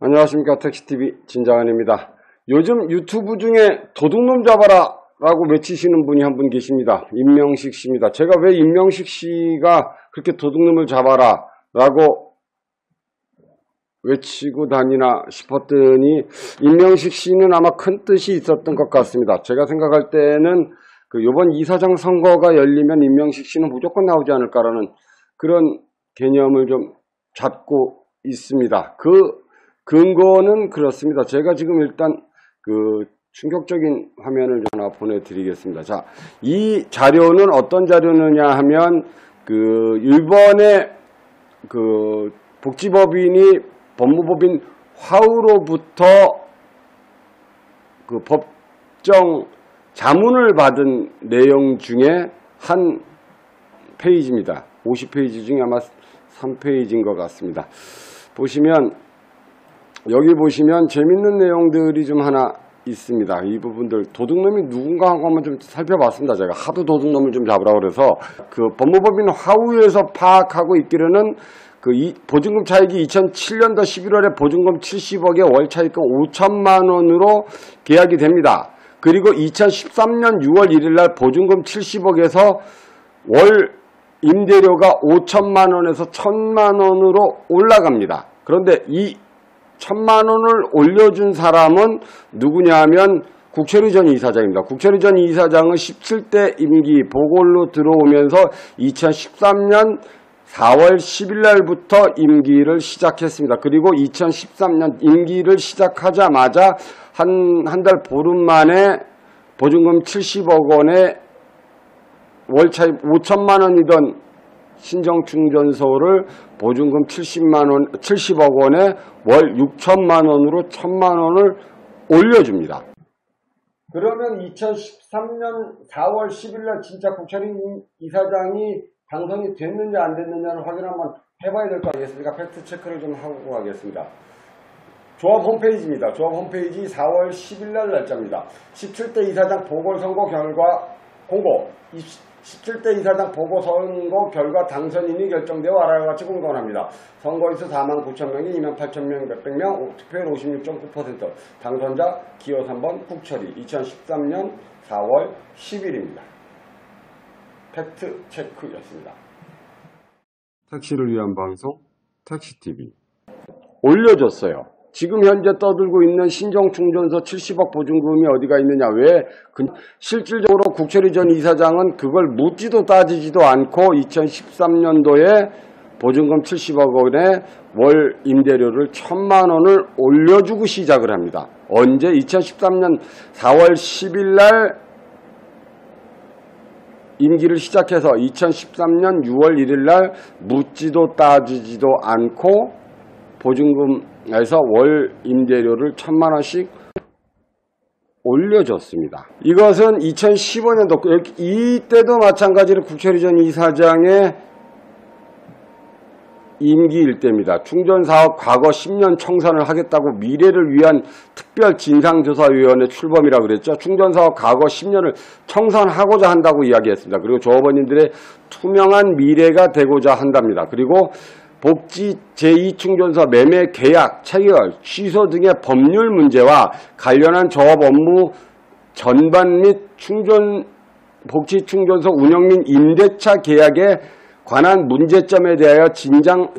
안녕하십니까. 택시TV 진장환입니다. 요즘 유튜브 중에 도둑놈 잡아라 라고 외치시는 분이 한 분 계십니다. 임명식 씨입니다. 제가 왜 임명식 씨가 그렇게 도둑놈을 잡아라 라고 외치고 다니나 싶었더니 임명식 씨는 아마 큰 뜻이 있었던 것 같습니다. 제가 생각할 때는 요번 이사장 선거가 열리면 임명식 씨는 무조건 나오지 않을까라는 그런 개념을 좀 잡고 있습니다. 그 근거는 그렇습니다. 제가 지금 일단 충격적인 화면을 좀 하나 보내드리겠습니다. 자, 이 자료는 어떤 자료느냐 하면 일본의 복지법인이 법무법인 화우로부터 법정 자문을 받은 내용 중에 한 페이지입니다. 50페이지 중에 아마 3페이지인 것 같습니다. 여기 보시면 재밌는 내용들이 좀 하나 있습니다. 이 부분들 도둑놈이 누군가 하고 한번 좀 살펴봤습니다. 제가 하도 도둑놈을 좀 잡으라고 그래서 법무법인 화우에서 파악하고 있기로는 보증금 차익이 2007년도 11월에 보증금 70억에 월 차익금 5천만 원으로 계약이 됩니다. 그리고 2013년 6월 1일 날 보증금 70억에서 월 임대료가 5천만 원에서 1천만 원으로 올라갑니다. 그런데 이 1천만 원을 올려준 사람은 누구냐 하면 국철희 전 이사장입니다. 국철희 전 이사장은 17대 임기 보궐로 들어오면서 2013년 4월 10일 날부터 임기를 시작했습니다. 그리고 2013년 임기를 시작하자마자 한 달 보름 만에 보증금 70억 원에 월차익 5천만 원이던 신정충전소를 보증금 70억 원에 월 6천만 원으로 1천만 원을 올려줍니다. 그러면 2013년 4월 10일 날 진짜 국철희 이사장이 당선이 됐느냐 안 됐느냐를 확인 한번 해봐야 될 거 아니겠습니까? 팩트 체크를 좀 하고 가겠습니다. 조합 홈페이지입니다. 조합 홈페이지 4월 10일 날 날짜입니다. 17대 이사장 보궐선거 결과 공고. 17대 이사장 보궐선거 결과 당선인이 결정되어 아래와 같이 공고합니다. 선거에서 49,000명이 28,000명 몇백 명, 투표율 56.9%. 당선자 기호 3번 국철희. 2013년 4월 10일입니다. 팩트 체크였습니다. 택시를 위한 방송 택시TV. 올려줬어요. 지금 현재 떠들고 있는 신정충전소 70억 보증금이 어디가 있느냐. 왜? 실질적으로 국철희 전 이사장은 그걸 묻지도 따지지도 않고 2013년도에 보증금 70억 원에 월 임대료를 1천만 원을 올려주고 시작을 합니다. 언제? 2013년 4월 10일 날 임기를 시작해서 2013년 6월 1일 날 묻지도 따지지도 않고 보증금에서 월 임대료를 1천만 원씩 올려줬습니다. 이것은 2015년도 이때도 마찬가지로 국철희 전 이사장의 임기일 때입니다. 충전사업 과거 10년 청산을 하겠다고 미래를 위한 특별진상조사위원회 출범이라고 그랬죠. 충전사업 과거 10년을 청산하고자 한다고 이야기했습니다. 그리고 조합원님들의 투명한 미래가 되고자 한답니다. 그리고 복지 제2충전소 매매 계약, 체결, 취소 등의 법률 문제와 관련한 조합 업무 전반 및 복지 충전소 운영 및 임대차 계약에 관한 문제점에 대하여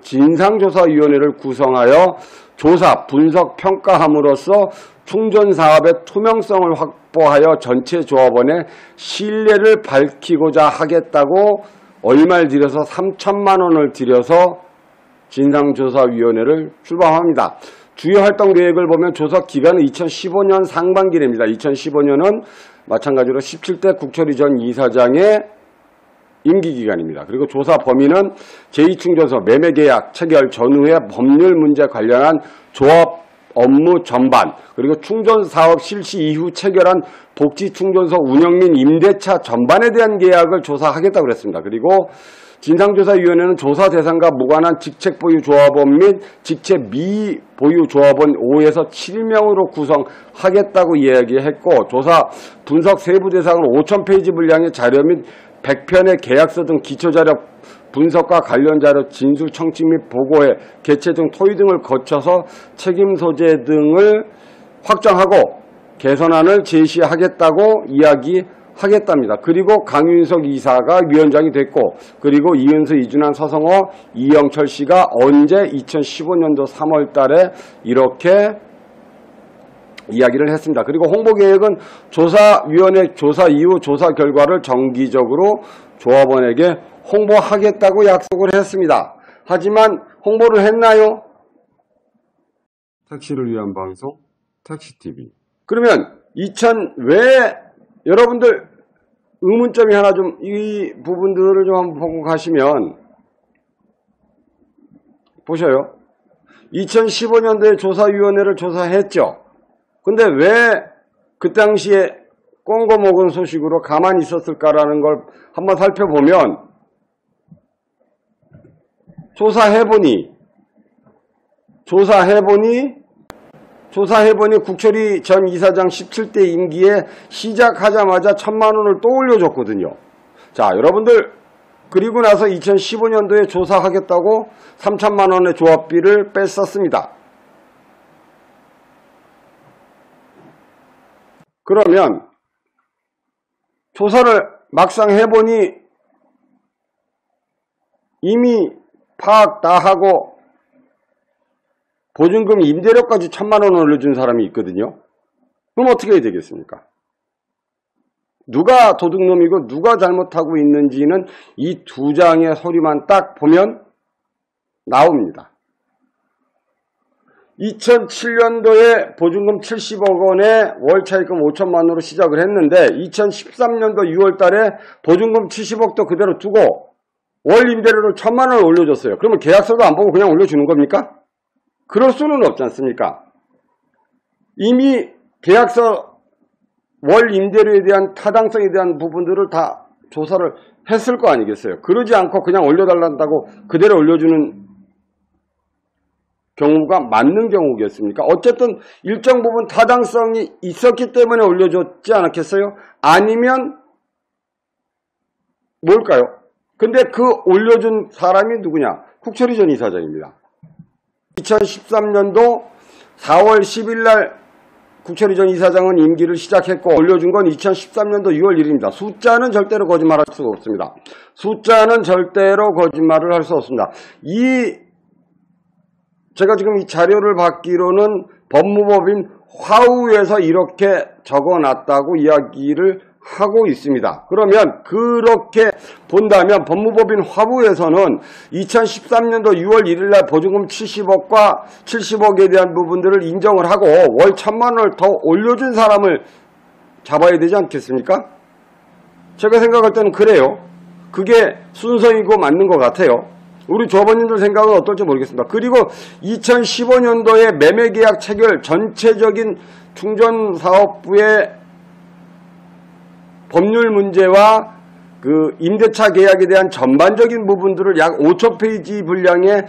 진상조사위원회를 구성하여 조사, 분석, 평가함으로써 충전사업의 투명성을 확보하여 전체 조합원의 신뢰를 밝히고자 하겠다고 얼마를 들여서 3천만 원을 들여서 진상조사위원회를 출범합니다. 주요 활동 계획을 보면 조사 기간은 2015년 상반기입니다. 2015년은 마찬가지로 17대 국철희 전 이사장의 임기기간입니다. 그리고 조사 범위는 제2충전소 매매계약 체결 전후의 법률 문제 관련한 조합 업무 전반, 그리고 충전사업 실시 이후 체결한 복지충전소 운영 및 임대차 전반에 대한 계약을 조사하겠다고 그랬습니다. 그리고 진상조사위원회는 조사 대상과 무관한 직책보유 조합원 및 직책 미보유 조합원 5에서 7명으로 구성하겠다고 이야기했고, 조사 분석 세부 대상으로 5,000페이지 분량의 자료 및 100편의 계약서 등 기초자료 분석과 관련 자료 진술 청취 및 보고회 개최 등 토의 등을 거쳐서 책임 소재 등을 확정하고 개선안을 제시하겠다고 이야기하겠답니다. 그리고 강윤석 이사가 위원장이 됐고, 그리고 이은수, 이준환, 서성호, 이영철 씨가 언제 2015년도 3월 달에 이렇게 이야기를 했습니다. 그리고 홍보계획은 조사위원회 조사 이후 조사 결과를 정기적으로 조합원에게 홍보하겠다고 약속을 했습니다. 하지만 홍보를 했나요? 택시를 위한 방송, 택시TV. 그러면 왜 여러분들 의문점이 하나 좀, 이 부분들을 좀 한번 보고 가시면 보셔요. 2015년도에 조사위원회를 조사했죠. 근데 왜 그 당시에 꽁고 먹은 소식으로 가만히 있었을까라는 걸 한번 살펴보면, 조사해보니 국철이 전 이사장 17대 임기에 시작하자마자 1,000만 원을 또 올려줬거든요. 자, 여러분들, 그리고 나서 2015년도에 조사하겠다고 3,000만 원의 조합비를 뺐었습니다. 그러면 조사를 막상 해보니 이미 파악 다 하고 보증금 임대료까지 1,000만 원 올려준 사람이 있거든요. 그럼 어떻게 해야 되겠습니까? 누가 도둑놈이고 누가 잘못하고 있는지는 이 두 장의 서류만 딱 보면 나옵니다. 2007년도에 보증금 70억 원에 월 차입금 5천만 원으로 시작을 했는데 2013년도 6월 달에 보증금 70억도 그대로 두고 월 임대료를 1,000만 원을 올려줬어요. 그러면 계약서도 안 보고 그냥 올려주는 겁니까? 그럴 수는 없지 않습니까? 이미 계약서 월 임대료에 대한 타당성에 대한 부분들을 다 조사를 했을 거 아니겠어요? 그러지 않고 그냥 올려달란다고 그대로 올려주는 경우가 맞는 경우겠습니까? 어쨌든 일정 부분 타당성이 있었기 때문에 올려줬지 않았겠어요? 아니면 뭘까요? 근데 그 올려준 사람이 누구냐? 국철이 전 이사장입니다. 2013년도 4월 10일 날 국철이 전 이사장은 임기를 시작했고 올려준 건 2013년도 6월 1일입니다. 숫자는 절대로 거짓말할 수가 없습니다. 숫자는 절대로 거짓말을 할 수 없습니다. 제가 지금 이 자료를 받기로는 법무법인 화우에서 이렇게 적어놨다고 이야기를 하고 있습니다. 그러면 그렇게 본다면 법무법인 화우에서는 2013년도 6월 1일 날 보증금 70억과 70억에 대한 부분들을 인정을 하고 월 1,000만 원을 더 올려준 사람을 잡아야 되지 않겠습니까? 제가 생각할 때는 그래요. 그게 순서이고 맞는 것 같아요. 우리 조합원님들 생각은 어떨지 모르겠습니다. 그리고 2015년도에 매매계약 체결 전체적인 충전사업부의 법률 문제와 그 임대차 계약에 대한 전반적인 부분들을 약 5,000페이지 분량의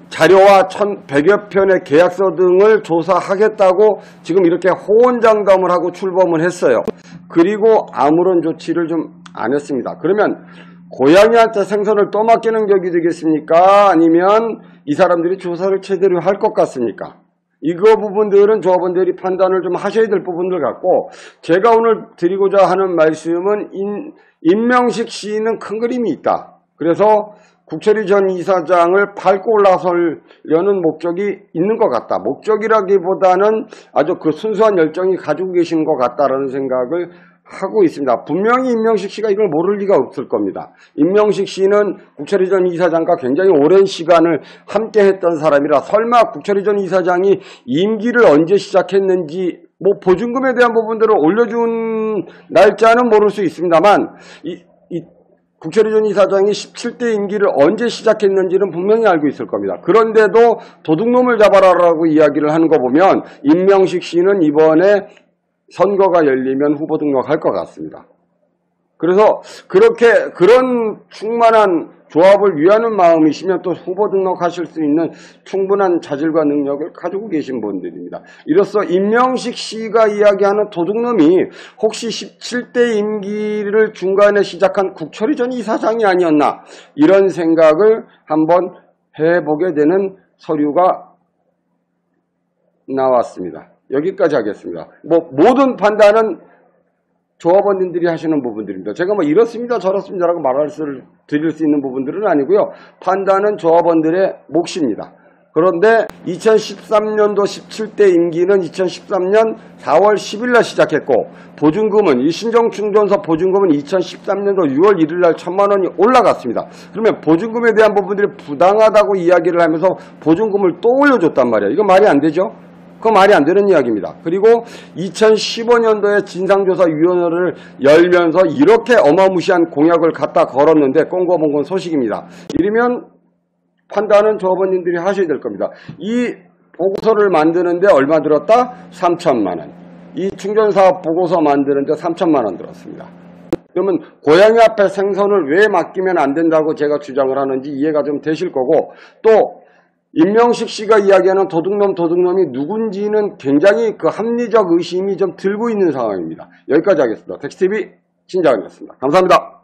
자료와 1,100여 편의 계약서 등을 조사하겠다고 지금 이렇게 호언장담을 하고 출범을 했어요. 그리고 아무런 조치를 좀 안 했습니다. 그러면 고양이한테 생선을 또 맡기는 격이 되겠습니까? 아니면 이 사람들이 조사를 제대로 할 것 같습니까? 이거 부분들은 조합원들이 판단을 좀 하셔야 될 부분들 같고, 제가 오늘 드리고자 하는 말씀은 임명식 씨는 큰 그림이 있다. 그래서 국철이 전 이사장을 밟고 올라서려는 목적이 있는 것 같다. 목적이라기보다는 아주 그 순수한 열정이 가지고 계신 것 같다라는 생각을 하고 있습니다. 분명히 임명식 씨가 이걸 모를 리가 없을 겁니다. 임명식 씨는 국철이 전 이사장과 굉장히 오랜 시간을 함께 했던 사람이라 설마 국철이 전 이사장이 임기를 언제 시작했는지 뭐 보증금에 대한 부분들을 올려준 날짜는 모를 수 있습니다만 국철이 전 이사장이 17대 임기를 언제 시작했는지는 분명히 알고 있을 겁니다. 그런데도 도둑놈을 잡아라라고 이야기를 하는 거 보면 임명식 씨는 이번에 선거가 열리면 후보 등록할 것 같습니다. 그래서 그런 충만한 조합을 위하는 마음이시면 또 후보 등록하실 수 있는 충분한 자질과 능력을 가지고 계신 분들입니다. 이로써 임명식 씨가 이야기하는 도둑놈이 혹시 17대 임기를 중간에 시작한 국철이 전 이사장이 아니었나, 이런 생각을 한번 해보게 되는 서류가 나왔습니다. 여기까지 하겠습니다. 모든 판단은 조합원님들이 하시는 부분들입니다. 제가 이렇습니다 저렇습니다라고 드릴 수 있는 부분들은 아니고요. 판단은 조합원들의 몫입니다. 그런데 2013년도 17대 임기는 2013년 4월 10일 날 시작했고, 보증금은 이 신정충전소 보증금은 2013년도 6월 1일 날 1,000만 원이 올라갔습니다. 그러면 보증금에 대한 부분들이 부당하다고 이야기를 하면서 보증금을 또 올려줬단 말이에요. 이거 말이 안 되죠? 그거 말이 안 되는 이야기입니다. 그리고 2015년도에 진상조사위원회를 열면서 이렇게 어마무시한 공약을 갖다 걸었는데 꽁고봉건 소식입니다. 이러면 판단은 조합원님들이 하셔야 될 겁니다. 이 보고서를 만드는데 얼마 들었다? 3천만 원. 이 충전사업 보고서 만드는데 3천만 원 들었습니다. 그러면 고양이 앞에 생선을 왜 맡기면 안 된다고 제가 주장을 하는지 이해가 좀 되실 거고, 또 임명식 씨가 이야기하는 도둑놈이 누군지는 굉장히 그 합리적 의심이 좀 들고 있는 상황입니다. 여기까지 하겠습니다. 텍스TV 신장이었습니다. 감사합니다.